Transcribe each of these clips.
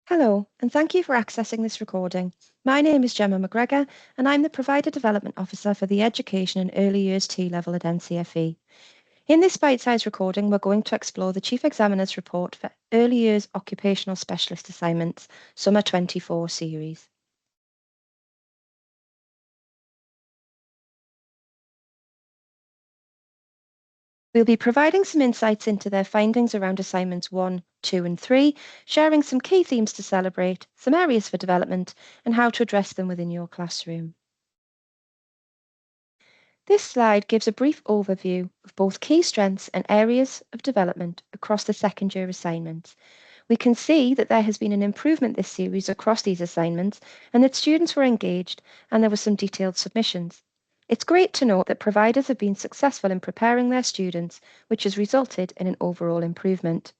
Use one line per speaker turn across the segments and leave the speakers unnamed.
Hello, and thank you for accessing this recording. My name is Gemma McGregor, and I'm the Provider Development Officer for the Education and Early Years T-Level at NCFE. In this bite-sized recording, we're going to explore the Chief Examiner's report for Early Years Occupational Specialist Assignments, Summer 24 series. We'll be providing some insights into their findings around assignments 1, 2 and 3, sharing some key themes to celebrate, some areas for development, and how to address them within your classroom. This slide gives a brief overview of both key strengths and areas of development across the second year assignments. We can see that there has been an improvement this series across these assignments and that students were engaged and there were some detailed submissions. It's great to note that providers have been successful in preparing their students, which has resulted in an overall improvement.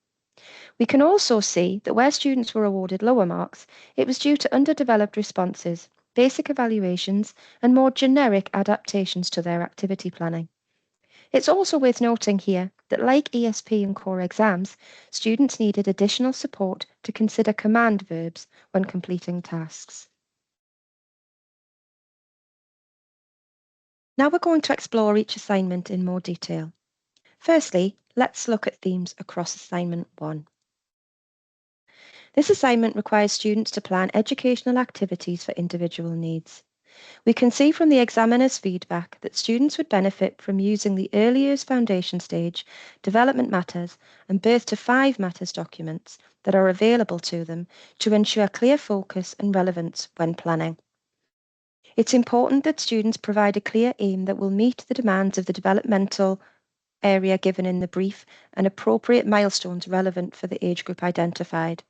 We can also see that where students were awarded lower marks, it was due to underdeveloped responses, basic evaluations, and more generic adaptations to their activity planning. It's also worth noting here that, like ESP and core exams, students needed additional support to consider command verbs when completing tasks. Now we're going to explore each assignment in more detail. Firstly, let's look at themes across assignment 1. This assignment requires students to plan educational activities for individual needs. We can see from the examiner's feedback that students would benefit from using the Early Years Foundation Stage, Development Matters and Birth to 5 Matters documents that are available to them to ensure clear focus and relevance when planning. It's important that students provide a clear aim that will meet the demands of the developmental area given in the brief and appropriate milestones relevant for the age group identified.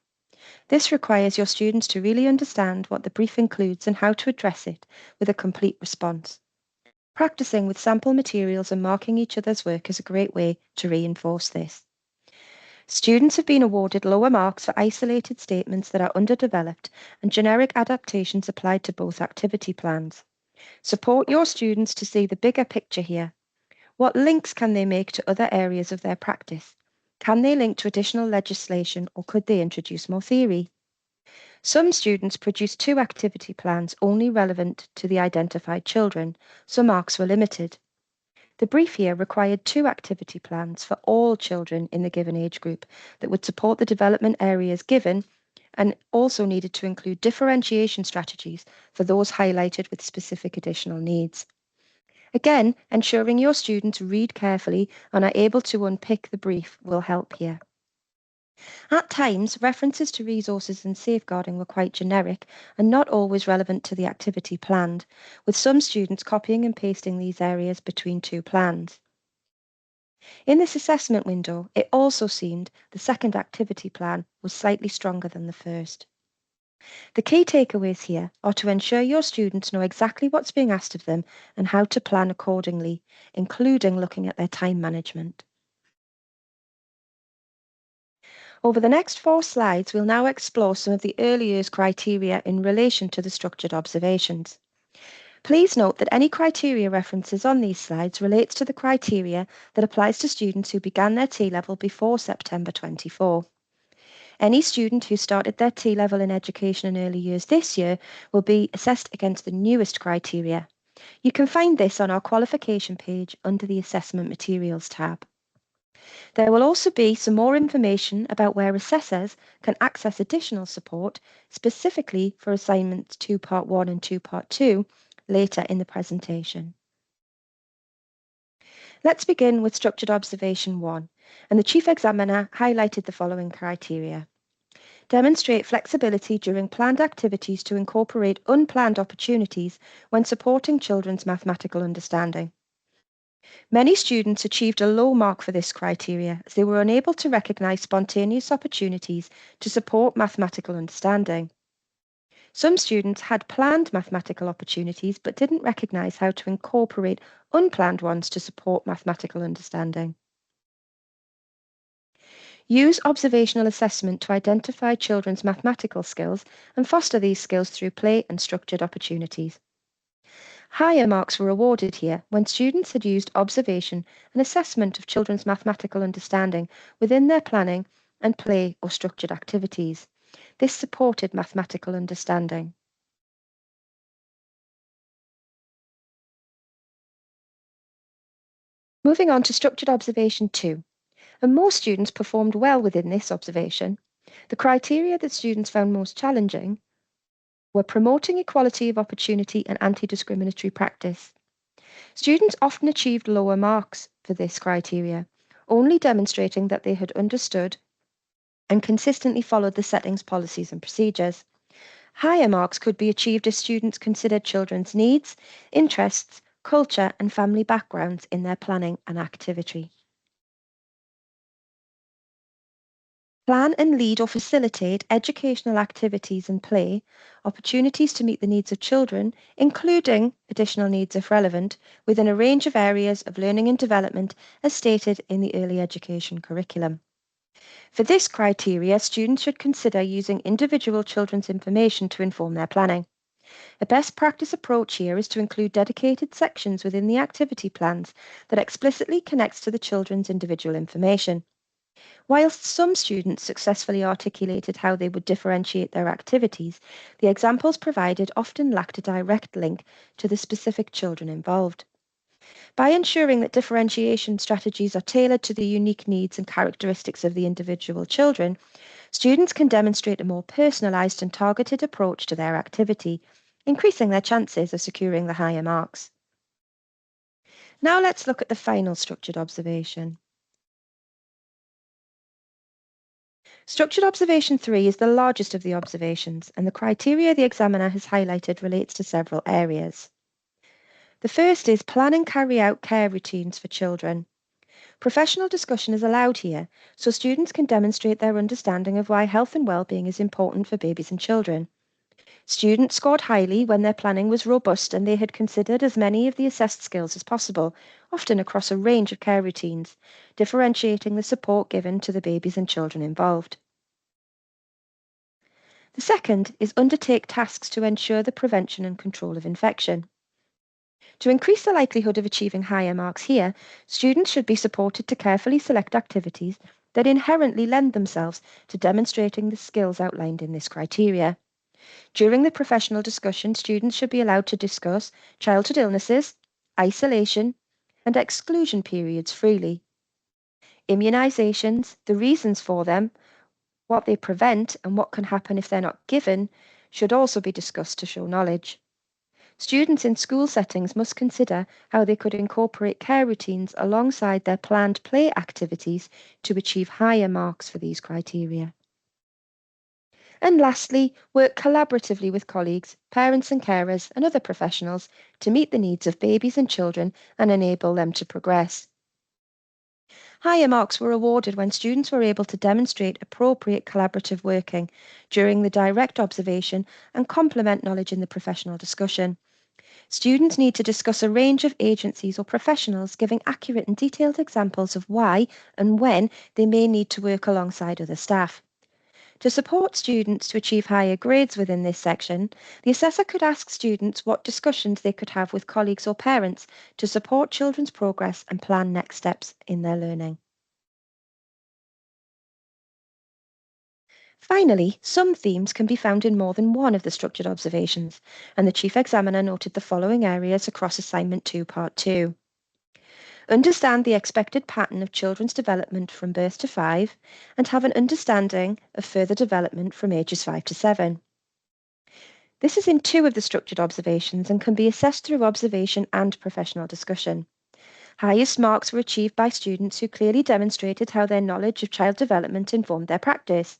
This requires your students to really understand what the brief includes and how to address it with a complete response. Practicing with sample materials and marking each other's work is a great way to reinforce this. Students have been awarded lower marks for isolated statements that are underdeveloped and generic adaptations applied to both activity plans. Support your students to see the bigger picture here. What links can they make to other areas of their practice? Can they link to additional legislation or could they introduce more theory? Some students produced 2 activity plans only relevant to the identified children, so marks were limited. The brief here required 2 activity plans for all children in the given age group that would support the development areas given and also needed to include differentiation strategies for those highlighted with specific additional needs. Again, ensuring your students read carefully and are able to unpick the brief will help here. At times, references to resources and safeguarding were quite generic and not always relevant to the activity planned, with some students copying and pasting these areas between 2 plans. In this assessment window, it also seemed the second activity plan was slightly stronger than the first. The key takeaways here are to ensure your students know exactly what's being asked of them and how to plan accordingly, including looking at their time management. Over the next 4 slides, we'll now explore some of the early years criteria in relation to the structured observations. Please note that any criteria references on these slides relates to the criteria that applies to students who began their T-level before September 24. Any student who started their T-level in education and early years this year will be assessed against the newest criteria. You can find this on our qualification page under the Assessment Materials tab. There will also be some more information about where assessors can access additional support, specifically for assignments 2 Part 1 and 2 Part 2, later in the presentation. Let's begin with Structured Observation 1, and the Chief Examiner highlighted the following criteria. Demonstrate flexibility during planned activities to incorporate unplanned opportunities when supporting children's mathematical understanding. Many students achieved a low mark for this criteria as they were unable to recognise spontaneous opportunities to support mathematical understanding. Some students had planned mathematical opportunities but didn't recognise how to incorporate unplanned ones to support mathematical understanding. Use observational assessment to identify children's mathematical skills and foster these skills through play and structured opportunities. Higher marks were awarded here when students had used observation and assessment of children's mathematical understanding within their planning and play or structured activities. This supported mathematical understanding. Moving on to structured observation 2, and most students performed well within this observation. The criteria that students found most challenging were promoting equality of opportunity and anti-discriminatory practice. Students often achieved lower marks for this criteria, only demonstrating that they had understood and consistently followed the settings, policies and procedures. Higher marks could be achieved if students considered children's needs, interests, culture and family backgrounds in their planning and activity. Plan and lead or facilitate educational activities and play, opportunities to meet the needs of children, including additional needs if relevant, within a range of areas of learning and development as stated in the early education curriculum. For this criteria, students should consider using individual children's information to inform their planning. A best practice approach here is to include dedicated sections within the activity plans that explicitly connects to the children's individual information. Whilst some students successfully articulated how they would differentiate their activities, the examples provided often lacked a direct link to the specific children involved. By ensuring that differentiation strategies are tailored to the unique needs and characteristics of the individual children, students can demonstrate a more personalised and targeted approach to their activity, increasing their chances of securing the higher marks. Now let's look at the final structured observation. Structured observation 3 is the largest of the observations, and the criteria the examiner has highlighted relates to several areas. The first is plan and carry out care routines for children. Professional discussion is allowed here, so students can demonstrate their understanding of why health and well-being is important for babies and children. Students scored highly when their planning was robust and they had considered as many of the assessed skills as possible, often across a range of care routines, differentiating the support given to the babies and children involved. The second is undertake tasks to ensure the prevention and control of infection. To increase the likelihood of achieving higher marks here, students should be supported to carefully select activities that inherently lend themselves to demonstrating the skills outlined in this criteria. During the professional discussion, students should be allowed to discuss childhood illnesses, isolation, and exclusion periods freely. Immunisations, the reasons for them, what they prevent, and what can happen if they're not given, should also be discussed to show knowledge. Students in school settings must consider how they could incorporate care routines alongside their planned play activities to achieve higher marks for these criteria. And lastly, work collaboratively with colleagues, parents and carers and other professionals to meet the needs of babies and children and enable them to progress. Higher marks were awarded when students were able to demonstrate appropriate collaborative working during the direct observation and complement knowledge in the professional discussion. Students need to discuss a range of agencies or professionals giving accurate and detailed examples of why and when they may need to work alongside other staff. To support students to achieve higher grades within this section, the assessor could ask students what discussions they could have with colleagues or parents to support children's progress and plan next steps in their learning. Finally, some themes can be found in more than one of the structured observations, and the Chief Examiner noted the following areas across Assignment 2, Part 2. Understand the expected pattern of children's development from birth to 5, and have an understanding of further development from ages 5 to 7. This is in 2 of the structured observations and can be assessed through observation and professional discussion. Highest marks were achieved by students who clearly demonstrated how their knowledge of child development informed their practice.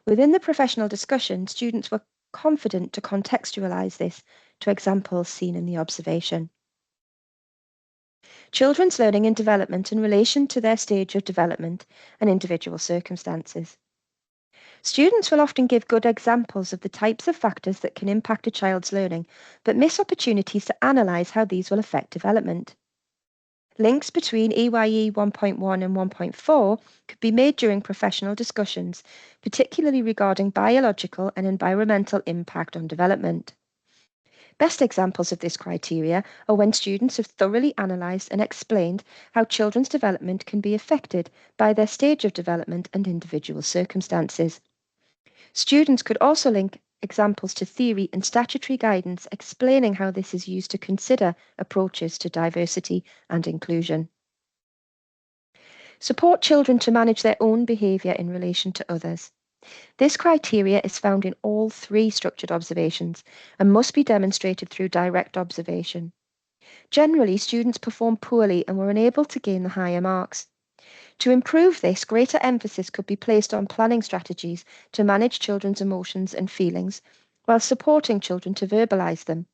Within the professional discussion, students were confident to contextualise this to examples seen in the observation. Children's learning and development in relation to their stage of development and individual circumstances. Students will often give good examples of the types of factors that can impact a child's learning, but miss opportunities to analyse how these will affect development. Links between EYE 1.1 and 1.4 could be made during professional discussions, particularly regarding biological and environmental impact on development. Best examples of this criteria are when students have thoroughly analysed and explained how children's development can be affected by their stage of development and individual circumstances. Students could also link examples to theory and statutory guidance explaining how this is used to consider approaches to diversity and inclusion. Support children to manage their own behaviour in relation to others. This criteria is found in all 3 structured observations and must be demonstrated through direct observation. Generally, students perform poorly and were unable to gain the higher marks. To improve this, greater emphasis could be placed on planning strategies to manage children's emotions and feelings, while supporting children to verbalise them.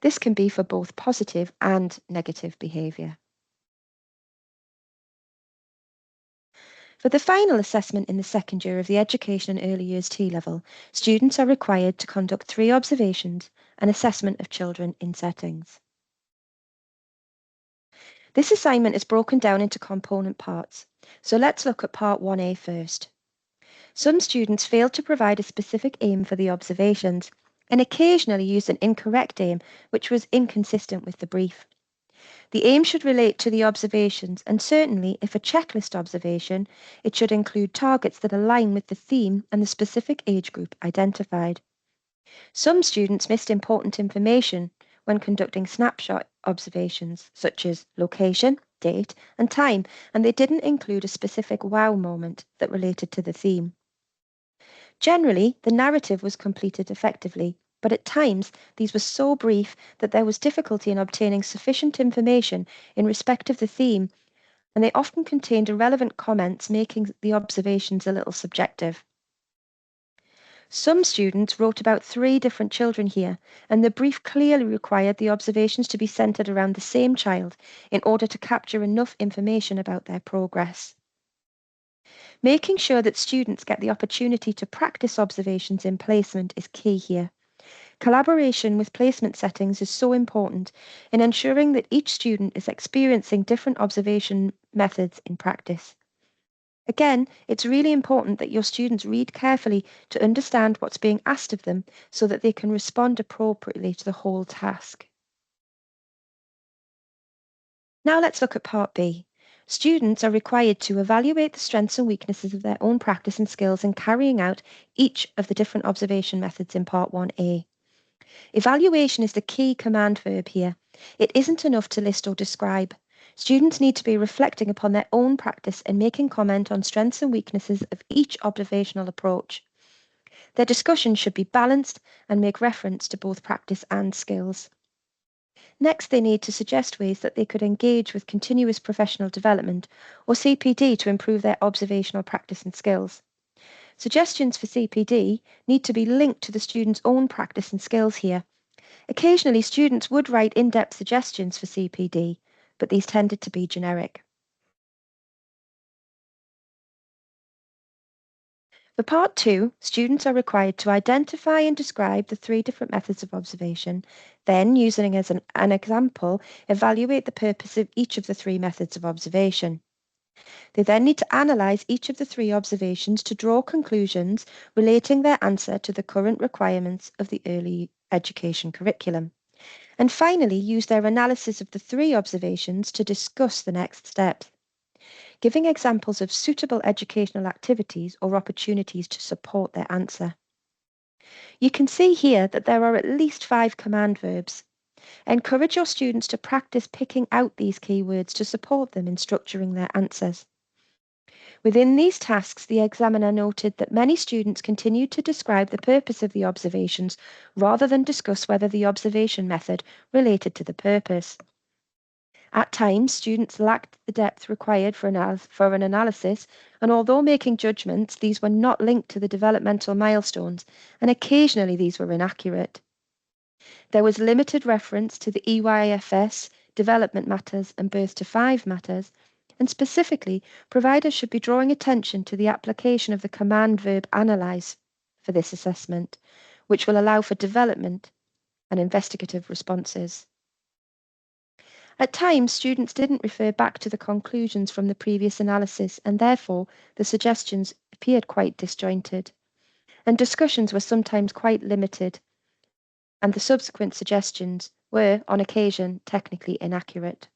This can be for both positive and negative behaviour. For the final assessment in the second year of the Education and Early Years T-level, students are required to conduct 3 observations and assessment of children in settings. This assignment is broken down into component parts, so let's look at part 1A first. Some students failed to provide a specific aim for the observations and occasionally used an incorrect aim, which was inconsistent with the brief. The aim should relate to the observations, and certainly, if a checklist observation, it should include targets that align with the theme and the specific age group identified. Some students missed important information when conducting snapshot observations, such as location, date, and time, and they didn't include a specific wow moment that related to the theme. Generally, the narrative was completed effectively, but at times these were so brief that there was difficulty in obtaining sufficient information in respect of the theme, and they often contained irrelevant comments, making the observations a little subjective. Some students wrote about 3 different children here, and the brief clearly required the observations to be centred around the same child in order to capture enough information about their progress. Making sure that students get the opportunity to practice observations in placement is key here. Collaboration with placement settings is so important in ensuring that each student is experiencing different observation methods in practice. Again, it's really important that your students read carefully to understand what's being asked of them so that they can respond appropriately to the whole task. Now let's look at part B. Students are required to evaluate the strengths and weaknesses of their own practice and skills in carrying out each of the different observation methods in part 1A. Evaluation is the key command verb here. It isn't enough to list or describe. Students need to be reflecting upon their own practice and making comment on strengths and weaknesses of each observational approach. Their discussion should be balanced and make reference to both practice and skills. Next, they need to suggest ways that they could engage with continuous professional development or CPD to improve their observational practice and skills. Suggestions for CPD need to be linked to the student's own practice and skills here. Occasionally, students would write in-depth suggestions for CPD, but these tended to be generic. For part 2, students are required to identify and describe the 3 different methods of observation, then, using as an example, evaluate the purpose of each of the 3 methods of observation. They then need to analyse each of the 3 observations to draw conclusions relating their answer to the current requirements of the early education curriculum. And finally, use their analysis of the 3 observations to discuss the next steps, giving examples of suitable educational activities or opportunities to support their answer. You can see here that there are at least 5 command verbs. Encourage your students to practice picking out these keywords to support them in structuring their answers. Within these tasks, the examiner noted that many students continued to describe the purpose of the observations rather than discuss whether the observation method related to the purpose. At times, students lacked the depth required for an analysis, and although making judgments, these were not linked to the developmental milestones, and occasionally these were inaccurate. There was limited reference to the EYFS, development matters, and birth to 5 matters, and specifically, providers should be drawing attention to the application of the command verb analyse for this assessment, which will allow for development and investigative responses. At times, students didn't refer back to the conclusions from the previous analysis, and therefore the suggestions appeared quite disjointed. And discussions were sometimes quite limited, and the subsequent suggestions were, on occasion, technically inaccurate.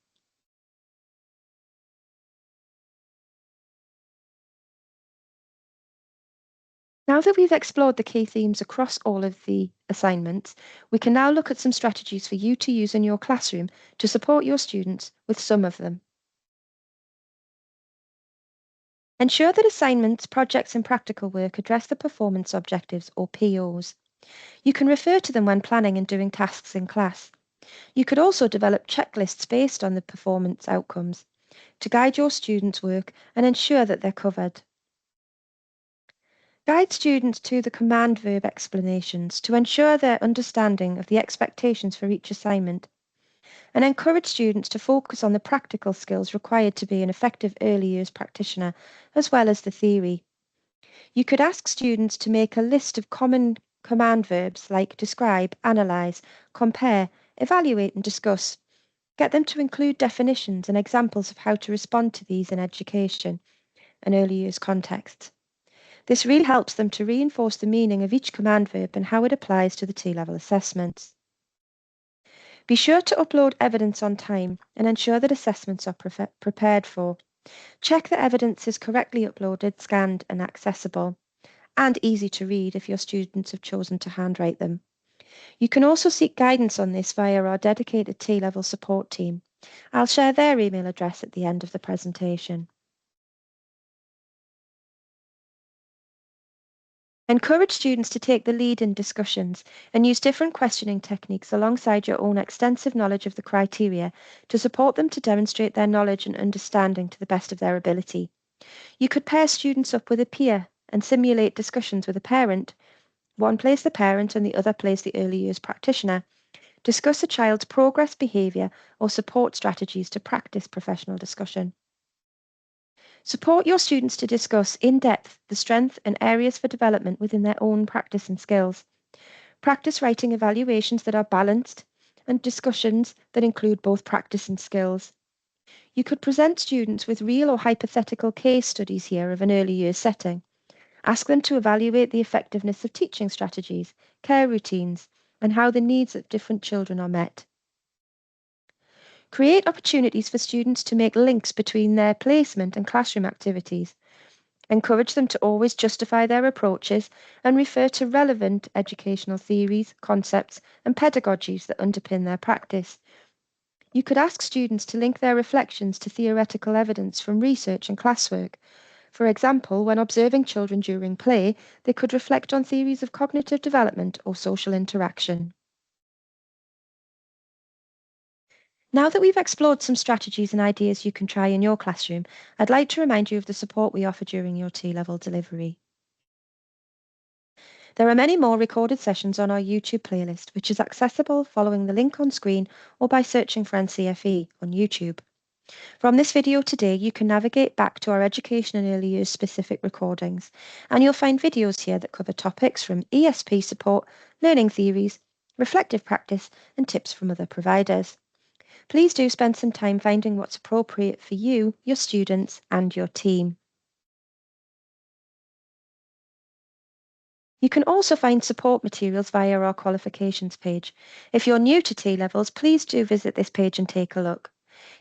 Now that we've explored the key themes across all of the assignments, we can now look at some strategies for you to use in your classroom to support your students with some of them. Ensure that assignments, projects and practical work address the performance objectives or POs. You can refer to them when planning and doing tasks in class. You could also develop checklists based on the performance outcomes to guide your students' work and ensure that they're covered. Guide students to the command verb explanations to ensure their understanding of the expectations for each assignment, and encourage students to focus on the practical skills required to be an effective early years practitioner, as well as the theory. You could ask students to make a list of common command verbs like describe, analyse, compare, evaluate and discuss. Get them to include definitions and examples of how to respond to these in education and early years contexts. This really helps them to reinforce the meaning of each command verb and how it applies to the T-level assessments. Be sure to upload evidence on time and ensure that assessments are prepared for. Check that evidence is correctly uploaded, scanned and accessible, and easy to read if your students have chosen to handwrite them. You can also seek guidance on this via our dedicated T-level support team. I'll share their email address at the end of the presentation. Encourage students to take the lead in discussions and use different questioning techniques alongside your own extensive knowledge of the criteria to support them to demonstrate their knowledge and understanding to the best of their ability. You could pair students up with a peer and simulate discussions with a parent. One plays the parent and the other plays the early years practitioner. Discuss a child's progress, behaviour or support strategies to practice professional discussion. Support your students to discuss in depth the strengths and areas for development within their own practice and skills. Practice writing evaluations that are balanced and discussions that include both practice and skills. You could present students with real or hypothetical case studies here of an early years setting. Ask them to evaluate the effectiveness of teaching strategies, care routines, and how the needs of different children are met. Create opportunities for students to make links between their placement and classroom activities. Encourage them to always justify their approaches and refer to relevant educational theories, concepts, and pedagogies that underpin their practice. You could ask students to link their reflections to theoretical evidence from research and classwork. For example, when observing children during play, they could reflect on theories of cognitive development or social interaction. Now that we've explored some strategies and ideas you can try in your classroom, I'd like to remind you of the support we offer during your T-level delivery. There are many more recorded sessions on our YouTube playlist, which is accessible following the link on screen or by searching for NCFE on YouTube. From this video today, you can navigate back to our education and early years specific recordings, and you'll find videos here that cover topics from ESP support, learning theories, reflective practice, and tips from other providers. Please do spend some time finding what's appropriate for you, your students, and your team. You can also find support materials via our qualifications page. If you're new to T-levels, please do visit this page and take a look.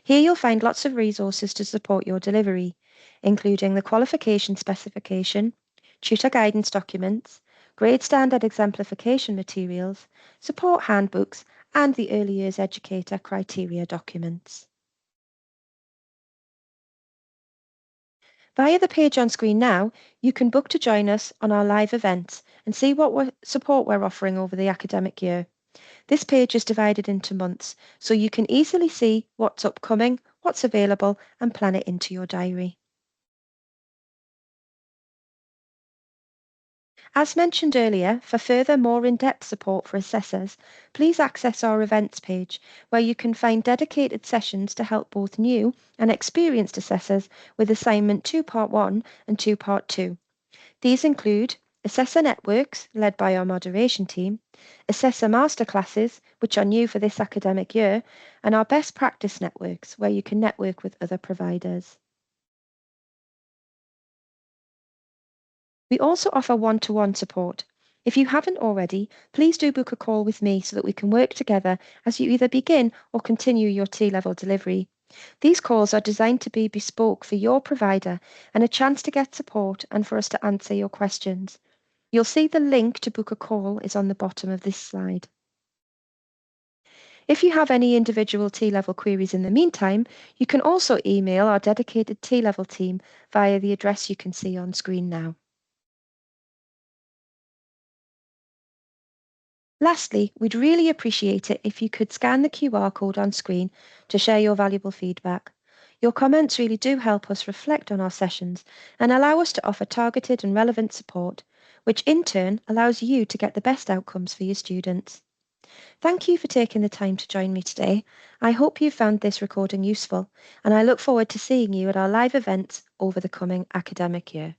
Here you'll find lots of resources to support your delivery, including the qualification specification, tutor guidance documents, grade standard exemplification materials, support handbooks, and the Early Years Educator criteria documents. Via the page on screen now, you can book to join us on our live events and see what support we're offering over the academic year. This page is divided into months, so you can easily see what's upcoming, what's available, and plan it into your diary. As mentioned earlier, for further more in-depth support for assessors, please access our events page, where you can find dedicated sessions to help both new and experienced assessors with assignment 2 Part 1 and 2 Part 2. These include Assessor Networks, led by our moderation team, Assessor Masterclasses, which are new for this academic year, and our Best Practice Networks, where you can network with other providers. We also offer one-to-one support. If you haven't already, please do book a call with me so that we can work together as you either begin or continue your T-level delivery. These calls are designed to be bespoke for your provider and a chance to get support and for us to answer your questions. You'll see the link to book a call is on the bottom of this slide. If you have any individual T-level queries in the meantime, you can also email our dedicated T-level team via the address you can see on screen now. Lastly, we'd really appreciate it if you could scan the QR code on screen to share your valuable feedback. Your comments really do help us reflect on our sessions and allow us to offer targeted and relevant support, which in turn allows you to get the best outcomes for your students. Thank you for taking the time to join me today. I hope you found this recording useful, and I look forward to seeing you at our live events over the coming academic year.